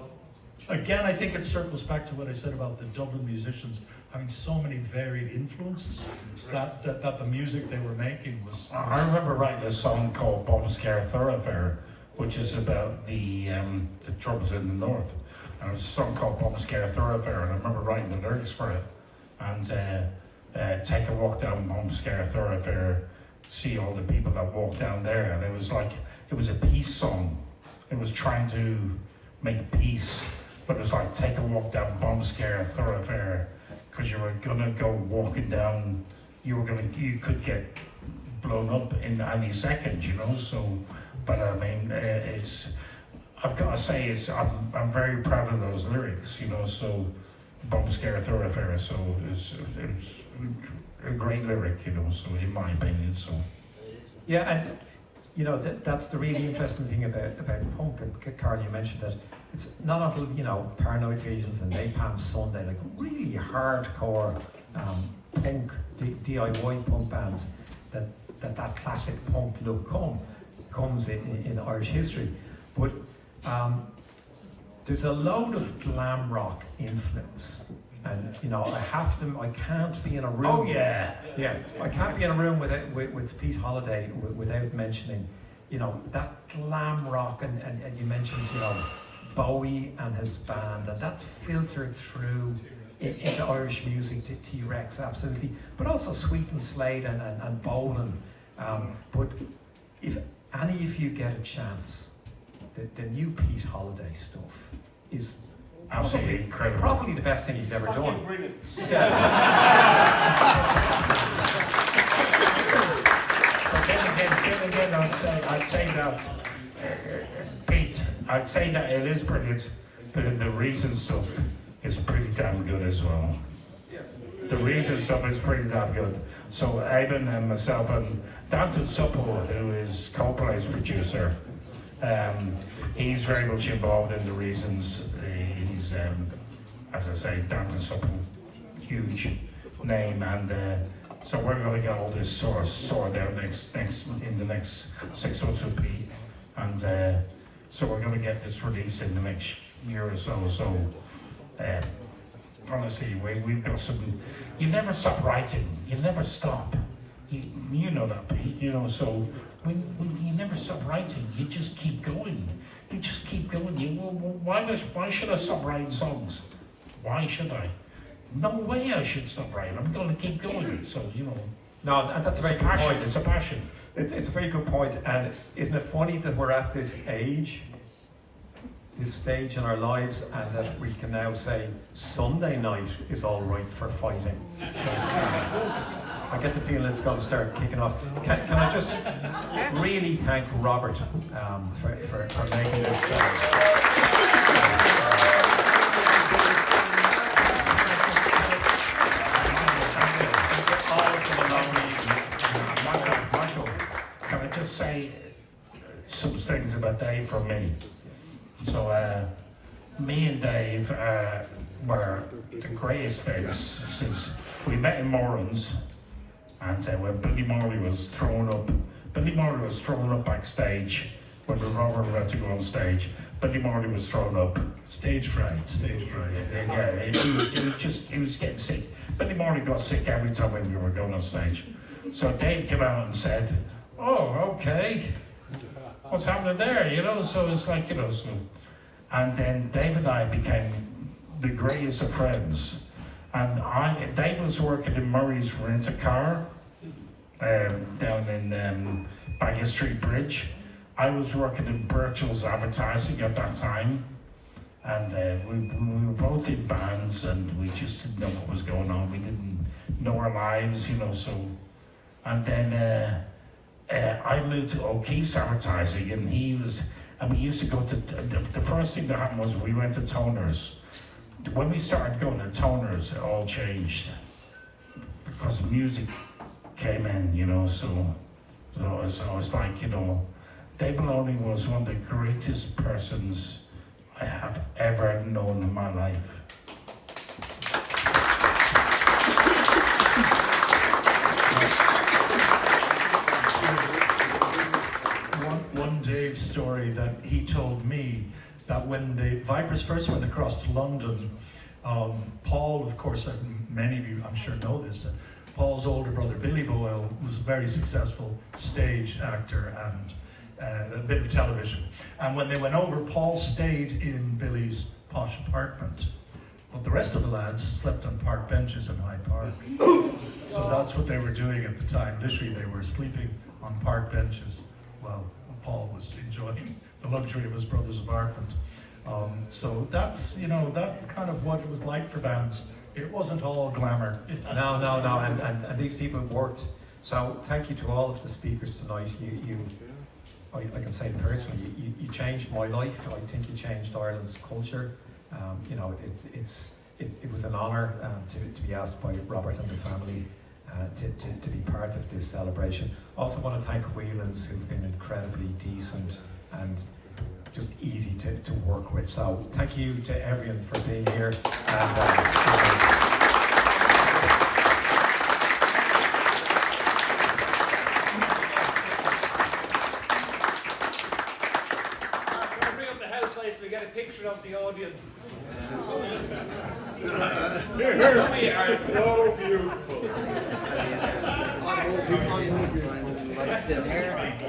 again, I think it circles back to what I said about the Dublin musicians having so many varied influences that the music they were making was. I remember writing a song called Bomb Scare Thoroughfare, which is about the troubles in the north. And it was a song called Bomb Scare Thoroughfare, and I remember writing the lyrics for it. And take a walk down Bomb Scare Thoroughfare, see all the people that walk down there, and it was a peace song. It was trying to make peace, but it was like, take a walk down Bomb Scare Thoroughfare, because you were gonna go walking down, you could get blown up in any second, you know. So, but I mean, I've got to say, I'm very proud of those lyrics, you know. So, Bomb Scare Thoroughfare, so it's a great lyric, you know. So, in my opinion, so. Yeah, and you know, that's the really interesting thing about punk. And Karl, you mentioned that it's not until, you know, Paranoid Visions and Napalm Sunday, like really hardcore punk, DIY punk bands, that classic punk look comes in Irish history. But there's a load of glam rock influence. And you know, I can't be in a room. Oh yeah, I can't be in a room with Pete Holiday without mentioning, you know, that glam rock, and you mentioned, you know, Bowie and his band, and that filtered through into Irish music to T-Rex, absolutely, but also Sweet and Slade and Bolan. But if any of you get a chance, the new Pete Holiday stuff is absolutely incredible. Probably the best thing he's ever done. Yeah. But then again, I'd say that Pete, I'd say that it is brilliant, but the Reason stuff is pretty damn good as well. The Reason stuff is pretty damn good. So Eamon and myself and Danton Supple, who is Coldplay's producer, he's very much involved in the Reasons. He's, as I say, Danton Supple, huge name, and so we're going to get all this sorted out next in the next 6 or 2 P, and so we're going to get this released in the next year or so. So honestly, we've got some. You never stop writing. You never stop. You know that, Pete. You know, so when you never stop writing, you just keep going. You just keep going. Why should I stop writing songs? Why should I? No way I should stop writing. I'm going to keep going. So, you know. No, and that's a very good point. It's a passion. It's a very good point. And isn't it funny that we're at this stage in our lives, and that we can now say Sunday night is all right for fighting? I get the feeling it's going to start kicking off. Can I just really thank Robert for making this. Michael, can I just say some things about Dave from me? So, me and Dave were the greatest friends since we met in Morans. And when Billy Morley was thrown up backstage when Revolver were about to go on stage. Billy Morley was thrown up. Stage fright. Yeah, he was getting sick. Billy Morley got sick every time when we were going on stage. So Dave came out and said, "Oh, okay, what's happening there?" You know, so it's like, you know, so. And then Dave and I became the greatest of friends. And Dave was working in Murray's Rent-A-Car down in Baggot Street Bridge. I was working in Birchall's Advertising at that time. And we were both in bands, and we just didn't know what was going on. We didn't know our lives, you know, so. And then I moved to O'Keefe's Advertising, and we used to go to, the first thing that happened was we went to Toners. When we started going to Toners, it all changed. Because music came in, you know, so it's like, you know, Dave Moloney was one of the greatest persons I have ever known in my life. One Dave story that he told me, that when the Vipers first went across to London, Paul, of course, many of you I'm sure know this, Paul's older brother Billy Boyle was a very successful stage actor and a bit of television. And when they went over, Paul stayed in Billy's posh apartment, but the rest of the lads slept on park benches in Hyde Park. So that's what they were doing at the time. Literally, they were sleeping on park benches while Paul was enjoying the luxury of his brother's apartment. So that's, you know, that's kind of what it was like for bands. It wasn't all glamour. No, and these people worked. So thank you to all of the speakers tonight. I can say personally, you changed my life. I think you changed Ireland's culture. You know, it was an honour to be asked by Robert and the family to be part of this celebration. Also want to thank Whelans, who've been incredibly decent and just easy to work with. So thank you to everyone for being here. And, of the audience. We are so beautiful.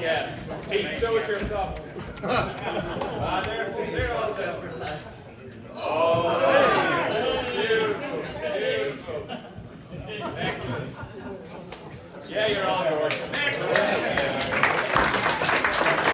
Yeah. Pete, show us your socks. They're all there.